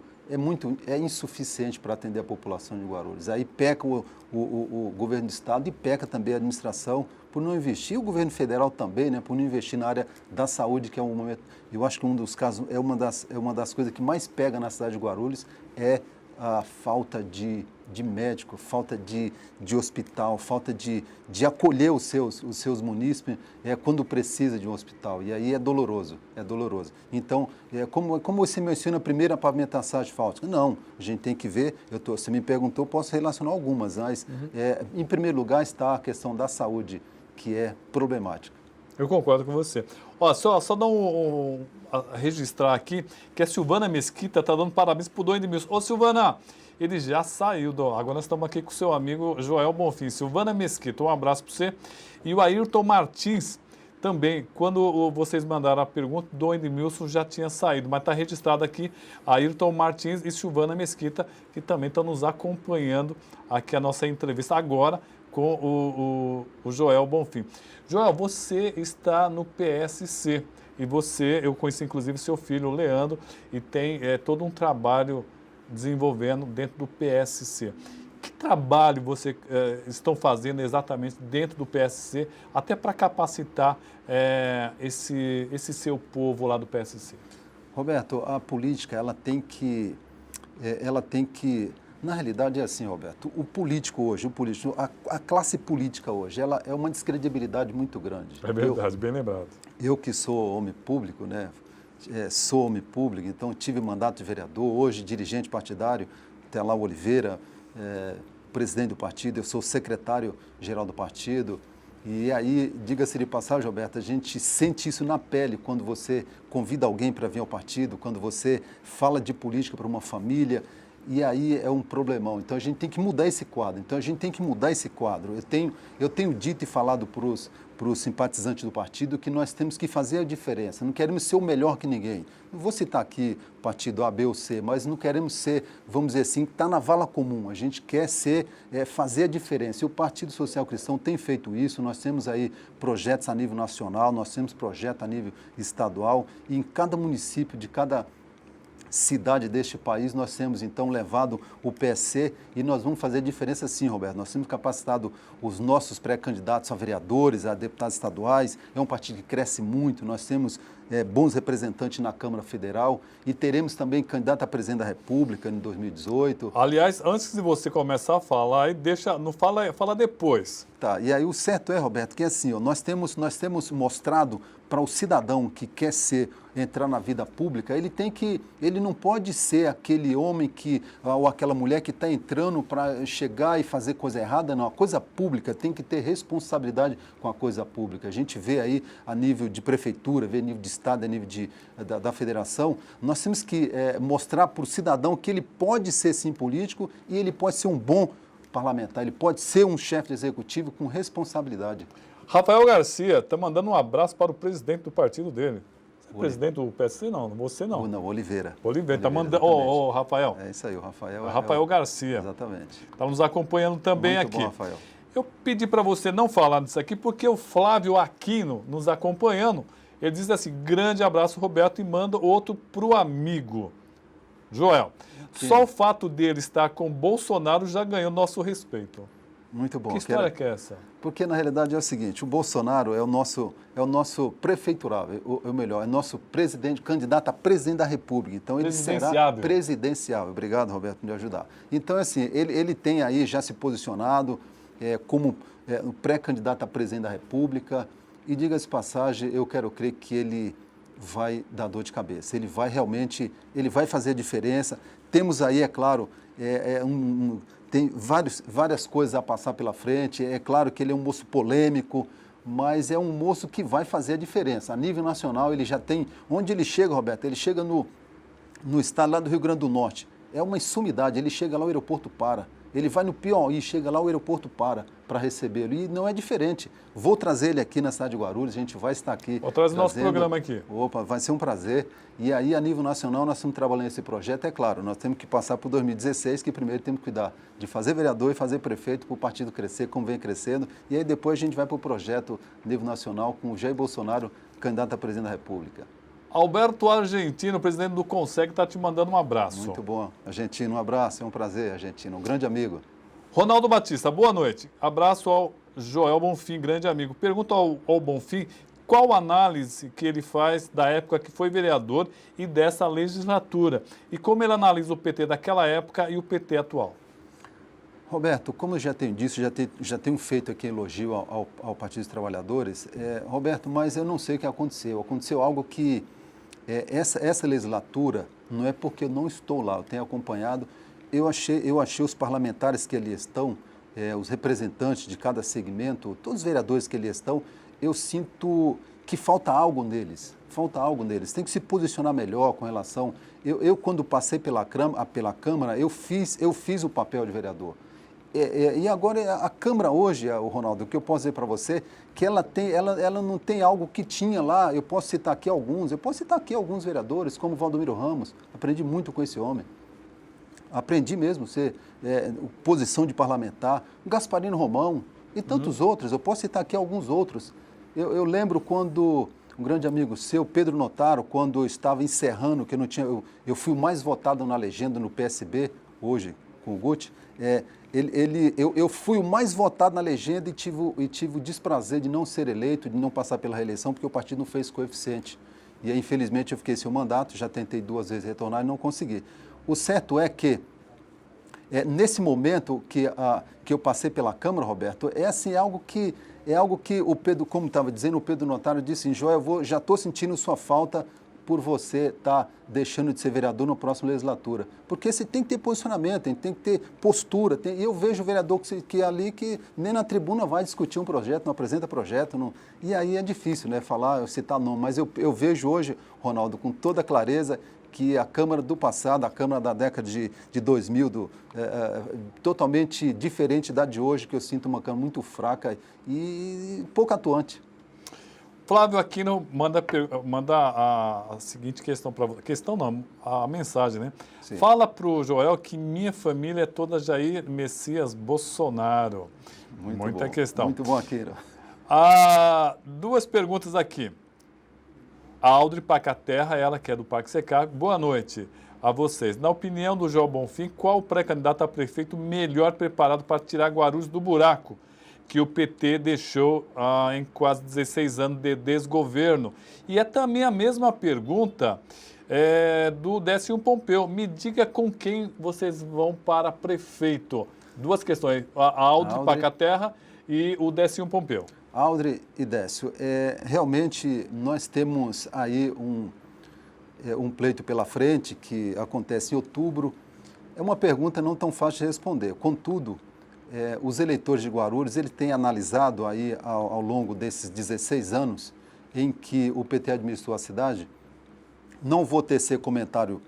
é insuficiente para atender a população de Guarulhos. Aí peca o governo do estado e peca também a administração por não investir, o governo federal também, né, por não investir na área da saúde, que é um momento, eu acho que um dos casos, é uma das coisas que mais pega na cidade de Guarulhos, é a falta de médico, falta de hospital, falta de acolher os seus munícipes quando precisa de um hospital. E aí é doloroso. Então, como você menciona a primeira pavimentação asfáltica? Não, a gente tem que ver, você me perguntou, eu posso relacionar algumas, mas em primeiro lugar está a questão da saúde, que é problemática. Eu concordo com você. Ó, só dar registrar aqui que a Silvana Mesquita está dando parabéns para o Dom Edmilson. Ô, Silvana, ele já saiu. Agora nós estamos aqui com o seu amigo Joel Bonfim. Silvana Mesquita, um abraço para você. E o Ayrton Martins também. Quando vocês mandaram a pergunta, Dom Edmilson já tinha saído. Mas está registrado aqui Ayrton Martins e Silvana Mesquita, que também estão nos acompanhando aqui a nossa entrevista agora com o Joel Bonfim. Joel, você está no PSC e eu conheci inclusive seu filho, o Leandro, e tem todo um trabalho desenvolvendo dentro do PSC. Que trabalho vocês estão fazendo exatamente dentro do PSC, até para capacitar esse seu povo lá do PSC? Roberto, a política, ela tem que na realidade é assim, Roberto, o político, a classe política hoje, ela é uma descredibilidade muito grande. É verdade, bem lembrado. Eu que sou homem público, né, sou homem público, então tive mandato de vereador, hoje dirigente partidário, tem lá o Oliveira, presidente do partido, eu sou secretário-geral do partido, e aí, diga-se de passagem, Roberto, a gente sente isso na pele quando você convida alguém para vir ao partido, quando você fala de política para uma família, e aí é um problemão. Então, a gente tem que mudar esse quadro. Eu tenho dito e falado para os simpatizantes do partido que nós temos que fazer a diferença. Não queremos ser o melhor que ninguém. Não vou citar aqui partido A, B ou C, mas não queremos ser, vamos dizer assim, que está na vala comum. A gente quer fazer a diferença. E o Partido Social Cristão tem feito isso. Nós temos aí projetos a nível nacional, nós temos projetos a nível estadual. E em cada município de cada cidade deste país, nós temos então levado o PSC e nós vamos fazer diferença sim, Roberto. Nós temos capacitado os nossos pré-candidatos a vereadores, a deputados estaduais, é um partido que cresce muito, nós temos bons representantes na Câmara Federal e teremos também candidato a presidente da República em 2018. Aliás, antes de você começar a falar, aí não fala depois. Tá, e aí o certo é, Roberto, que assim, ó, nós temos mostrado para o cidadão que quer entrar na vida pública, ele não pode ser aquele homem ou aquela mulher que está entrando para chegar e fazer coisa errada, não. A coisa pública tem que ter responsabilidade com a coisa pública. A gente vê aí a nível de prefeitura, vê a nível de estado, a nível da federação, nós temos que mostrar para o cidadão que ele pode ser sim político e ele pode ser um bom parlamentar, ele pode ser um chefe de executivo com responsabilidade. Rafael Garcia está mandando um abraço para o presidente do partido dele. Presidente do PSC, não, você não. Não, Oliveira. Oliveira, está mandando. Rafael. É isso aí, o Rafael. Rafael Garcia. Exatamente. Está nos acompanhando também Muito aqui. Bom, Rafael. Eu pedi para você não falar disso aqui, porque o Flávio Aquino nos acompanhando, ele diz assim: grande abraço, Roberto, e manda outro para o amigo. Joel, só o fato dele estar com Bolsonaro já ganhou nosso respeito. Muito bom. Que história que é essa? Porque, na realidade, é o seguinte, o Bolsonaro é o nosso prefeitural, ou melhor, é nosso presidente, candidato a presidente da República. Então, ele será presidenciável. Obrigado, Roberto, por me ajudar. Então, assim, ele tem aí já se posicionado como um pré-candidato a presidente da República. E, diga-se de passagem, eu quero crer que ele vai dar dor de cabeça. Ele vai fazer a diferença. Temos aí, é claro, tem várias coisas a passar pela frente. É claro que ele é um moço polêmico, mas é um moço que vai fazer a diferença. A nível nacional, ele já tem... Onde ele chega, Roberto? Ele chega no estado lá do Rio Grande do Norte. É uma insumidade. Ele chega lá, o aeroporto para. Ele vai no Piauí, chega lá, o aeroporto para recebê-lo. E não é diferente. Vou trazer ele aqui na cidade de Guarulhos, a gente vai estar aqui. Vou trazer nosso programa aqui. Opa, vai ser um prazer. E aí, a nível nacional, nós estamos trabalhando esse projeto. É claro, nós temos que passar por 2016, que primeiro temos que cuidar de fazer vereador e fazer prefeito para o partido crescer, como vem crescendo. E aí depois a gente vai para o projeto nível nacional com o Jair Bolsonaro, candidato a presidente da República. Alberto Argentino, presidente do Conseg, está te mandando um abraço. Muito bom. Argentino, um abraço. É um prazer, Argentino. Um grande amigo. Ronaldo Batista, boa noite. Abraço ao Joel Bonfim, grande amigo. Pergunto ao Bonfim qual a análise que ele faz da época que foi vereador e dessa legislatura. E como ele analisa o PT daquela época e o PT atual. Roberto, como eu já tenho dito, já tenho feito aqui elogio ao Partido dos Trabalhadores, Roberto, mas eu não sei o que aconteceu. Aconteceu algo que essa legislatura, não é porque eu não estou lá, eu tenho acompanhado, eu achei os parlamentares que ali estão, os representantes de cada segmento, todos os vereadores que ali estão, eu sinto que falta algo neles, tem que se posicionar melhor com relação... Eu quando passei pela Câmara, eu fiz o papel de vereador. E agora a Câmara hoje, o Ronaldo, o que eu posso dizer para você, que ela não tem algo que tinha lá, eu posso citar aqui alguns vereadores, como Valdomiro Ramos, aprendi muito com esse homem, aprendi mesmo posição de parlamentar, o Gasparino Romão e tantos outros, eu posso citar aqui alguns outros. Eu lembro quando um grande amigo seu, Pedro Notaro, quando eu estava encerrando, que eu fui o mais votado na legenda no PSB, hoje, com o Guti, eu fui o mais votado na legenda e tive o desprazer de não ser eleito, de não passar pela reeleição, porque o partido não fez coeficiente. E aí, infelizmente, eu fiquei sem o mandato, já tentei 2 vezes retornar e não consegui. O certo é que, nesse momento que eu passei pela Câmara, Roberto, é algo que o Pedro, como estava dizendo, o Pedro Notário disse, Joel, já estou sentindo sua falta por você estar deixando de ser vereador na próxima legislatura. Porque você tem que ter posicionamento, tem que ter postura. E eu vejo o vereador que ali que nem na tribuna vai discutir um projeto, não apresenta projeto. Não, e aí é difícil, né, citar nome. Mas eu vejo hoje, Ronaldo, com toda clareza, que a Câmara do passado, a Câmara da década de 2000, totalmente diferente da de hoje, que eu sinto uma Câmara muito fraca e pouco atuante. Flávio Aquino manda a seguinte questão para você. Questão não, a mensagem, né? Sim. Fala para o Joel que minha família é toda Jair Messias Bolsonaro. Muita bom. Questão. Muito bom, Aquino. 2 perguntas aqui. A Audrey Pacaterra, ela que é do Parque Secar. Boa noite a vocês. Na opinião do Joel Bonfim, qual o pré-candidato a prefeito melhor preparado para tirar Guarulhos do buraco que o PT deixou em quase 16 anos de desgoverno. E é também a mesma pergunta do Décio Pompeu. Me diga com quem vocês vão para prefeito. Duas questões, a Aldre Paccaterra e o Décio Pompeu. Aldre e Décio, realmente nós temos aí um pleito pela frente que acontece em outubro. É uma pergunta não tão fácil de responder. Contudo, os eleitores de Guarulhos, ele tem analisado aí ao longo desses 16 anos em que o PT administrou a cidade, não vou tecer comentário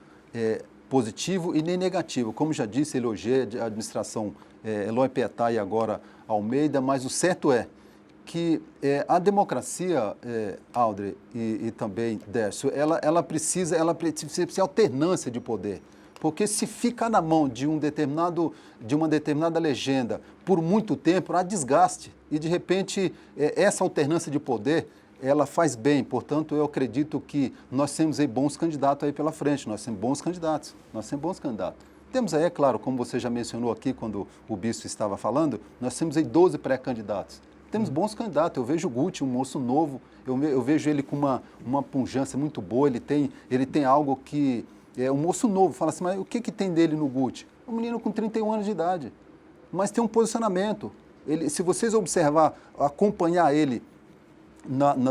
positivo e nem negativo. Como já disse, elogiei a administração Eloy Pietá e agora Almeida, mas o certo é que a democracia, Aldre e também Décio, ela precisa de alternância de poder. Porque se ficar na mão de uma determinada legenda por muito tempo, há desgaste. E, de repente, essa alternância de poder, ela faz bem. Portanto, eu acredito que nós temos aí bons candidatos aí pela frente. Nós temos bons candidatos. Temos aí, é claro, como você já mencionou aqui, quando o Bispo estava falando, nós temos aí 12 pré-candidatos. Temos bons candidatos. Eu vejo o Guti, um moço novo, eu vejo ele com uma pujança muito boa, ele tem algo que... um moço novo, fala assim, mas o que tem dele no Guti? Um menino com 31 anos de idade, mas tem um posicionamento. Se vocês acompanhar ele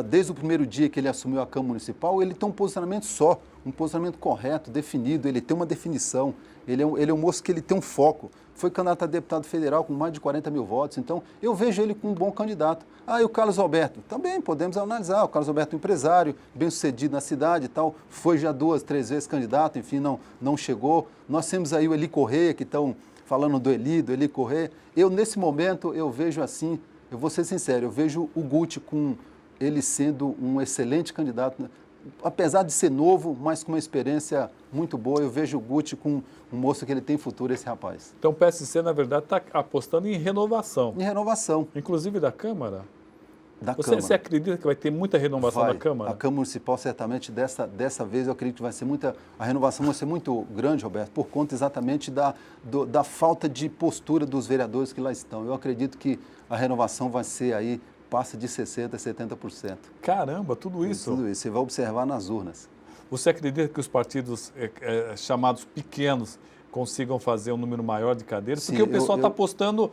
desde o primeiro dia que ele assumiu a Câmara Municipal, ele tem um posicionamento só, um posicionamento correto, definido, ele tem uma definição, ele é um moço que ele tem um foco. Foi candidato a deputado federal com mais de 40 mil votos, então eu vejo ele como um bom candidato. E o Carlos Alberto? Também podemos analisar, o Carlos Alberto é um empresário, bem sucedido na cidade e tal, foi já 2, 3 vezes candidato, enfim, não chegou. Nós temos aí o Eli Correia, que estão falando do Eli Correia. Nesse momento, eu vejo assim, eu vou ser sincero, eu vejo o Guti com ele sendo um excelente candidato, né? Apesar de ser novo, mas com uma experiência muito boa, eu vejo o Guti com um moço que ele tem futuro, esse rapaz. Então o PSC, na verdade, está apostando em renovação. Em renovação. Inclusive da Câmara? Você acredita que vai ter muita renovação da Câmara? A Câmara Municipal, certamente, dessa vez, eu acredito que vai ser a renovação vai ser muito grande, Roberto, por conta exatamente da falta de postura dos vereadores que lá estão. Eu acredito que a renovação vai ser aí, passa de 60% a 70%. Caramba, tudo isso? Tudo isso, você vai observar nas urnas. Você acredita que os partidos chamados pequenos consigam fazer um número maior de cadeiras? Sim, porque o pessoal está apostando,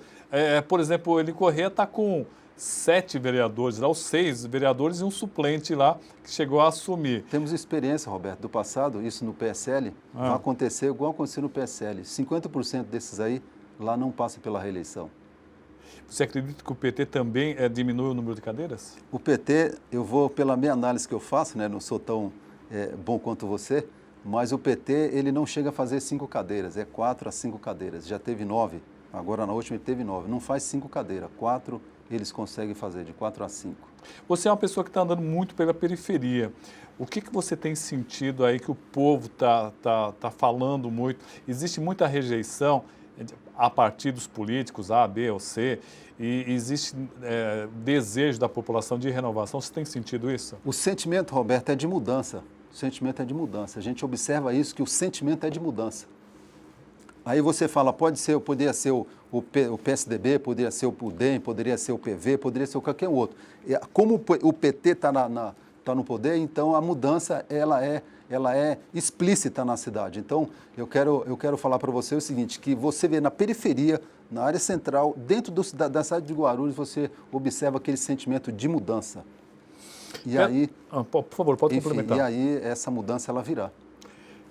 por exemplo, o Eli Correia está com 7 vereadores lá, ou 6 vereadores e um suplente lá que chegou a assumir. Temos experiência, Roberto, do passado, isso no PSL, vai acontecer igual aconteceu no PSL. 50% desses aí lá não passam pela reeleição. Você acredita que o PT também diminui o número de cadeiras? O PT, eu vou pela minha análise que eu faço, né, não sou tão bom quanto você, mas o PT ele não chega a fazer 5 cadeiras, é 4 a 5 cadeiras. Já teve 9, agora na última ele teve 9. Não faz 5 cadeiras, 4 eles conseguem fazer, de 4 a 5. Você é uma pessoa que está andando muito pela periferia. O que você tem sentido aí que o povo tá falando muito? Existe muita rejeição a partidos políticos, A, B ou C, e existe desejo da população de renovação. Você tem sentido isso? O sentimento, Roberto, é de mudança. O sentimento é de mudança. A gente observa isso, que o sentimento é de mudança. Aí você fala, poderia ser o PSDB, poderia ser o PUDEM, poderia ser o PV, poderia ser qualquer outro. Como o PT está no poder, então a mudança ela é explícita na cidade. Então, eu quero falar para você o seguinte, que você vê na periferia, na área central, dentro da cidade de Guarulhos, você observa aquele sentimento de mudança. E aí... Por favor, pode complementar. E aí, essa mudança, ela virá.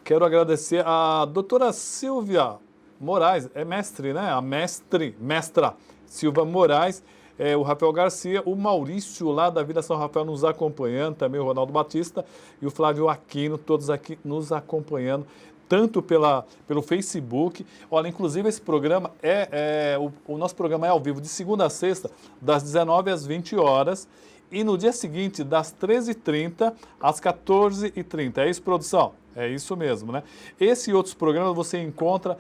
Quero agradecer a doutora Silvia Moraes, é mestre, né? A mestra Silvia Moraes, o Rafael Garcia, o Maurício lá da Vila São Rafael nos acompanhando, também o Ronaldo Batista e o Flávio Aquino, todos aqui nos acompanhando, tanto pelo Facebook. Olha, inclusive esse programa o nosso programa é ao vivo de segunda a sexta, das 19 às 20 horas. E no dia seguinte, das 13h30 às 14h30. É isso, produção? É isso mesmo, né? Esse e outros programas você encontra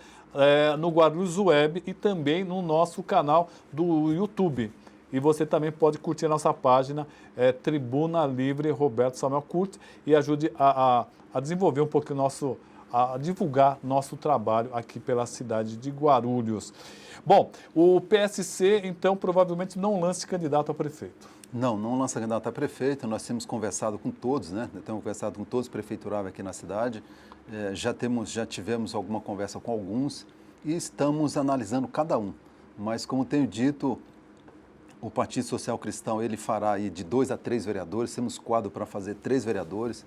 no Guarulhos Web e também no nosso canal do YouTube. E você também pode curtir a nossa página Tribuna Livre Roberto Samuel. Curte e ajude a desenvolver um pouco a divulgar nosso trabalho aqui pela cidade de Guarulhos. Bom, o PSC, então, provavelmente não lance candidato a prefeito. Não lança candidato a prefeito, nós temos conversado com todos, né? Temos conversado com todos os prefeituráveis aqui na cidade, já tivemos alguma conversa com alguns e estamos analisando cada um. Mas, como tenho dito, o Partido Social Cristão, ele fará aí de 2 a 3 vereadores, temos quadro para fazer 3 vereadores,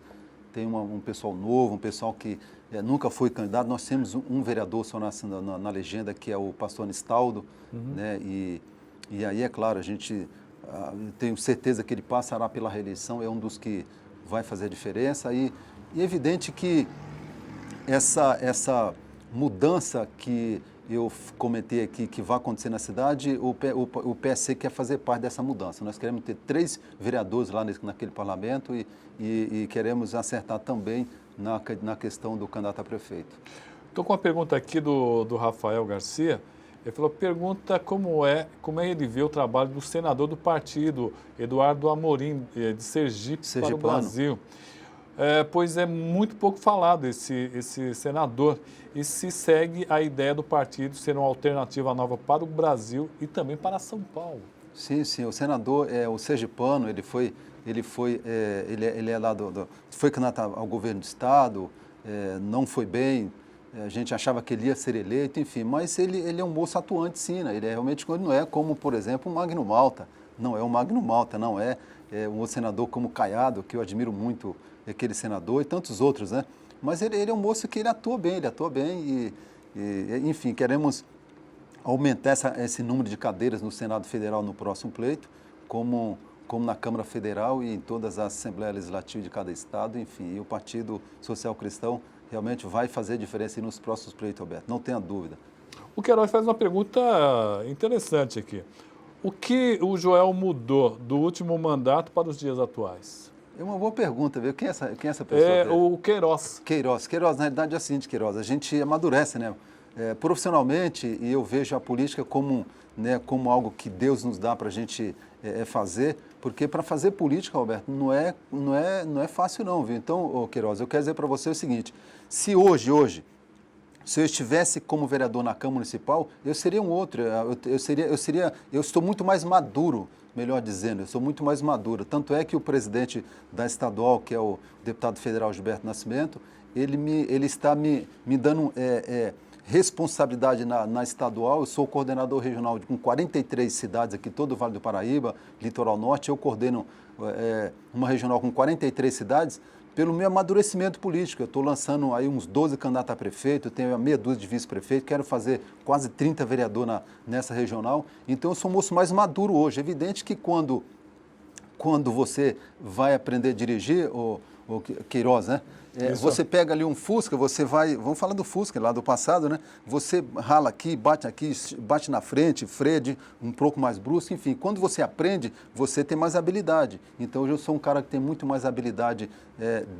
tem um pessoal novo, um pessoal que nunca foi candidato, nós temos um vereador só na legenda, que é o pastor Anistaldo, né? E aí, é claro, a gente... tenho certeza que ele passará pela reeleição, é um dos que vai fazer a diferença. E é evidente que essa mudança que eu comentei aqui, que vai acontecer na cidade, o PSC quer fazer parte dessa mudança. Nós queremos ter 3 vereadores lá naquele parlamento e queremos acertar também na questão do candidato a prefeito. Estou com uma pergunta aqui do Rafael Garcia. Ele falou, pergunta como ele vê o trabalho do senador do partido, Eduardo Amorim, de Sergipe para o Brasil. Pois é muito pouco falado esse senador e se segue a ideia do partido ser uma alternativa nova para o Brasil e também para São Paulo. Sim, o senador, o sergipano, ele é lá foi candidato ao governo do estado, não foi bem. A gente achava que ele ia ser eleito, enfim, mas ele é um moço atuante, sim, né? Ele realmente não é como, por exemplo, o Magno Malta. Não é o Magno Malta, não é um outro senador como Caiado, que eu admiro muito aquele senador, e tantos outros, né? Mas ele é um moço que ele atua bem e enfim, queremos aumentar esse número de cadeiras no Senado Federal no próximo pleito, como na Câmara Federal e em todas as Assembleias Legislativas de cada estado, enfim, e o Partido Social Cristão realmente vai fazer diferença nos próximos pleitos, Alberto, não tenha dúvida. O Queiroz faz uma pergunta interessante aqui. O que o Joel mudou do último mandato para os dias atuais? É uma boa pergunta, viu? Quem é essa pessoa? O Queiroz. Queiroz, na realidade é o seguinte, Queiroz, a gente amadurece, né? Profissionalmente, e eu vejo a política como algo que Deus nos dá para a gente fazer, porque para fazer política, Alberto, não é fácil não, viu? Então, Queiroz, eu quero dizer para você o seguinte, se hoje, se eu estivesse como vereador na Câmara Municipal, eu seria um outro, eu estou muito mais maduro, melhor dizendo, eu sou muito mais maduro. Tanto é que o presidente da estadual, que é o deputado federal Gilberto Nascimento, ele está me dando responsabilidade na estadual. Eu sou coordenador regional com 43 cidades aqui, todo o Vale do Paraíba, Litoral Norte. Eu coordeno uma regional com 43 cidades pelo meu amadurecimento político. Eu estou lançando aí uns 12 candidatos a prefeito, eu tenho meia dúzia de vice-prefeito, quero fazer quase 30 vereadores nessa regional. Então, eu sou um moço mais maduro hoje. É evidente que quando você vai aprender a dirigir, o Queiroz, né? Você pega ali um Fusca, vamos falar do Fusca lá do passado, né? Você rala aqui, bate na frente, freio um pouco mais brusco, enfim. Quando você aprende, você tem mais habilidade. Então, hoje eu sou um cara que tem muito mais habilidade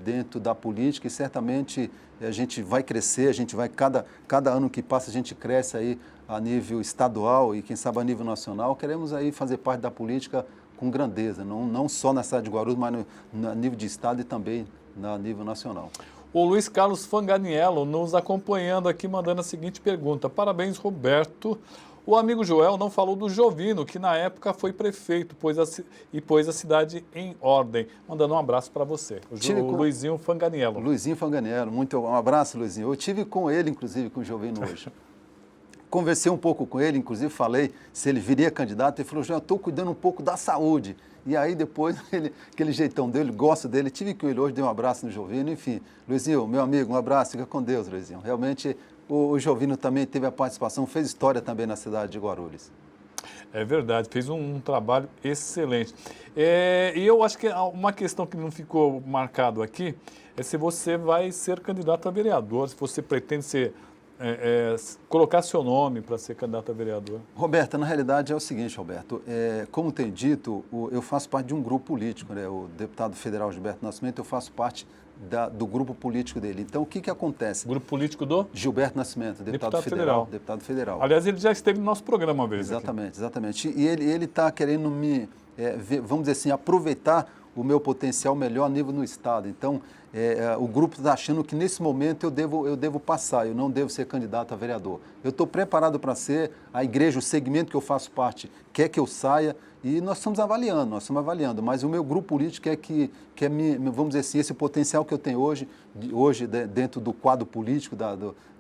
dentro da política e certamente a gente vai crescer, cada ano que passa a gente cresce aí a nível estadual e quem sabe a nível nacional. Queremos aí fazer parte da política com grandeza, não só na cidade de Guarulhos, mas no nível de estado e também a nível nacional. O Luiz Carlos Fanganiello nos acompanhando aqui, mandando a seguinte pergunta. Parabéns, Roberto. O amigo Joel não falou do Jovino, que na época foi prefeito e pôs a cidade em ordem. Mandando um abraço para você, Luizinho Fanganiello. Luizinho Fanganiello, um abraço, Luizinho. Eu tive com ele, inclusive, com o Jovino hoje. Conversei um pouco com ele, inclusive falei se ele viria candidato. Ele falou, Joel, estou cuidando um pouco da saúde. E aí depois, aquele jeitão dele, gosto dele, tive com ele hoje, dei um abraço no Jovino. Enfim, Luizinho, meu amigo, um abraço, fica com Deus, Luizinho. Realmente, o Jovino também teve a participação, fez história também na cidade de Guarulhos. É verdade, fez um trabalho excelente. E eu acho que uma questão que não ficou marcado aqui é se você vai ser candidato a vereador, se você pretende colocar seu nome para ser candidato a vereador. Roberto, na realidade é o seguinte, Roberto, como tem dito, eu faço parte de um grupo político, né? O deputado federal Gilberto Nascimento, eu faço parte do grupo político dele. Então, o que acontece? Grupo político do? Gilberto Nascimento, deputado federal. Aliás, ele já esteve no nosso programa uma vez. Exatamente. E ele está querendo vamos dizer assim, aproveitar o meu potencial melhor a nível no estado. Então, o grupo está achando que nesse momento eu devo passar, eu não devo ser candidato a vereador. Eu estou preparado para ser, a igreja, o segmento que eu faço parte, quer que eu saia, e nós estamos avaliando, mas o meu grupo político vamos dizer assim, esse potencial que eu tenho hoje dentro do quadro político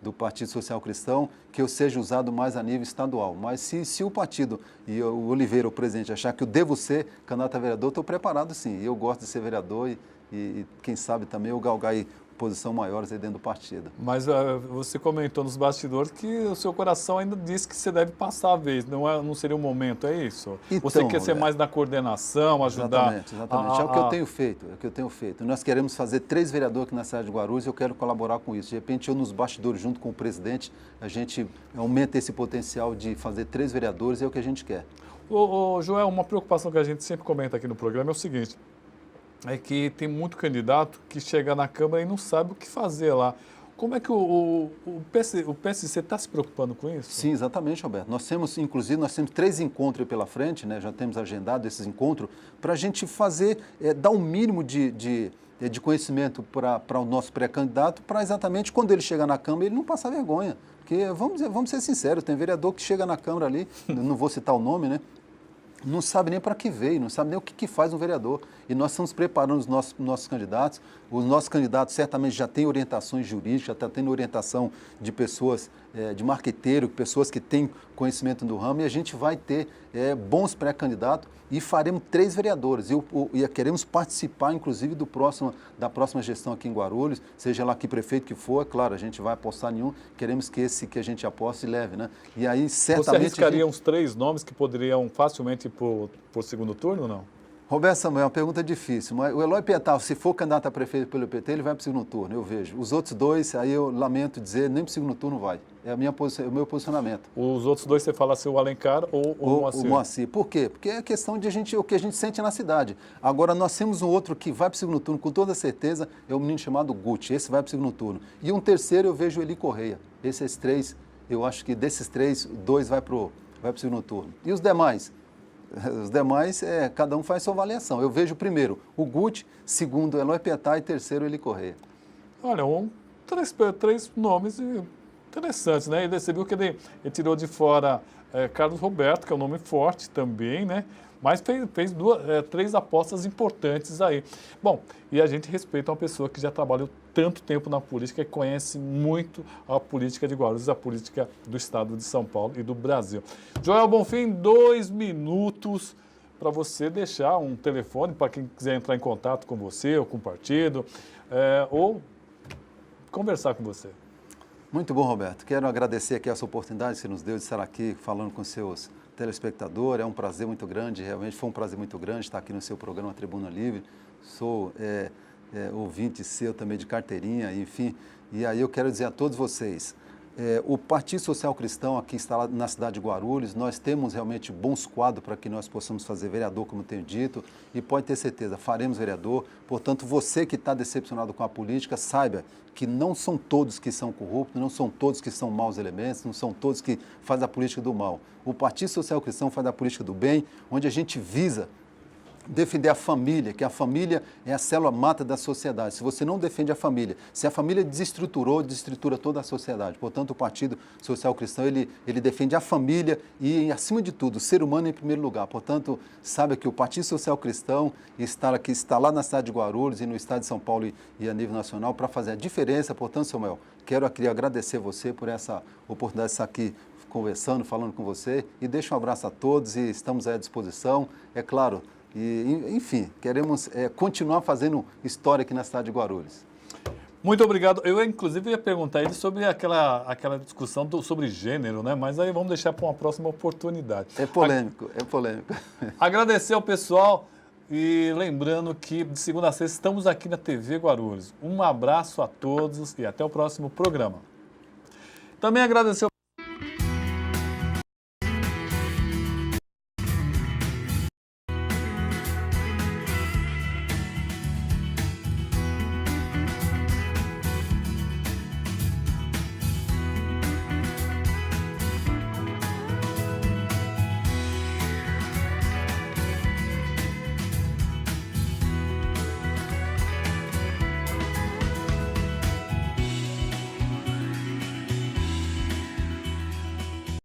do Partido Social Cristão, que eu seja usado mais a nível estadual. Mas se o partido e o Oliveira, o presidente, achar que eu devo ser candidato a vereador, estou preparado sim. Eu gosto de ser vereador e quem sabe também eu galgar aí posição maiores aí dentro do partido. Mas você comentou nos bastidores que o seu coração ainda diz que você deve passar a vez, não seria o momento, é isso? Então, você quer ser mais na coordenação, ajudar... Exatamente. É o que eu tenho feito, Nós queremos fazer 3 vereadores aqui na cidade de Guarulhos e eu quero colaborar com isso. De repente, eu nos bastidores, junto com o presidente, a gente aumenta esse potencial de fazer 3 vereadores, é o que a gente quer. Joel, uma preocupação que a gente sempre comenta aqui no programa é o seguinte, é que tem muito candidato que chega na Câmara e não sabe o que fazer lá. Como é que o PSC está se preocupando com isso? Sim, exatamente, Roberto. Inclusive, nós temos 3 encontros pela frente, né? Já temos agendado esses encontros, para a gente fazer, dar um mínimo de conhecimento para o nosso pré-candidato, para exatamente quando ele chegar na Câmara, ele não passar vergonha. Porque, vamos ser sinceros, tem vereador que chega na Câmara ali, não vou citar o nome, né? Não sabe nem para que veio, não sabe nem o que faz um vereador. E nós estamos preparando os nossos candidatos. Os nossos candidatos certamente já têm orientações jurídicas, já está tendo orientação de pessoas, de marqueteiro, pessoas que têm conhecimento do ramo, e a gente vai ter bons pré-candidatos e faremos 3 vereadores. E queremos participar, inclusive, da próxima gestão aqui em Guarulhos, seja lá que prefeito que for, é claro, a gente vai apostar nenhum, queremos que esse que a gente aposte leve, né? E aí, certamente... Você arriscaria uns 3 nomes que poderiam facilmente ir por segundo turno ou não? Roberto Samuel, é uma pergunta difícil, mas o Eloy Pietá, se for candidato a prefeito pelo PT, ele vai para o segundo turno, eu vejo. Os outros 2, aí eu lamento dizer, nem para o segundo turno vai. É o meu posicionamento. Os outros 2, você fala assim, o Alencar ou o Moacir? O Moacir. Por quê? Porque é questão de o que a gente sente na cidade. Agora, nós temos um outro que vai para o segundo turno, com toda certeza, é um menino chamado Guti, esse vai para o segundo turno. E um terceiro eu vejo o Eli Correia. Esses 3, eu acho que desses 3, 2 vai para o segundo turno. E os demais? Os demais, cada um faz sua avaliação. Eu vejo primeiro o Guti, segundo o Eloy Pietá e terceiro o Eli Correia. Olha, 3 nomes interessantes, né? Você viu que ele tirou de fora Carlos Roberto, que é um nome forte também, né? Mas fez 3 apostas importantes aí. Bom, e a gente respeita uma pessoa que já trabalhou tanto tempo na política e conhece muito a política de Guarulhos, a política do estado de São Paulo e do Brasil. Joel Bonfim, 2 minutos para você deixar um telefone para quem quiser entrar em contato com você ou com o partido, ou conversar com você. Muito bom, Roberto. Quero agradecer aqui essa oportunidade que você nos deu de estar aqui falando com seus telespectadores. É um prazer muito grande, realmente foi um prazer muito grande estar aqui no seu programa Tribuna Livre. Sou ouvinte seu também de carteirinha, enfim. E aí eu quero dizer a todos vocês, o Partido Social Cristão aqui está lá na cidade de Guarulhos, nós temos realmente bons quadros para que nós possamos fazer vereador, como tenho dito, e pode ter certeza, faremos vereador. Portanto, você que está decepcionado com a política, saiba que não são todos que são corruptos, não são todos que são maus elementos, não são todos que fazem a política do mal. O Partido Social Cristão faz a política do bem, onde a gente visa defender a família, que a família é a célula mata da sociedade. Se você não defende a família, se a família desestrutura toda a sociedade. Portanto, o Partido Social Cristão, ele defende a família e, acima de tudo, o ser humano em primeiro lugar. Portanto, saiba que o Partido Social Cristão está lá na cidade de Guarulhos e no estado de São Paulo e a nível nacional para fazer a diferença. Portanto, Samuel, quero agradecer você por essa oportunidade de estar aqui conversando, falando com você, e deixo um abraço a todos e estamos à disposição. É claro, e, enfim, queremos continuar fazendo história aqui na cidade de Guarulhos. Muito obrigado. Eu, inclusive, ia perguntar a ele sobre aquela discussão sobre gênero, né? Mas aí vamos deixar para uma próxima oportunidade. É polêmico, é polêmico. Agradecer ao pessoal e lembrando que de segunda a sexta estamos aqui na TV Guarulhos. Um abraço a todos e até o próximo programa. Também agradecer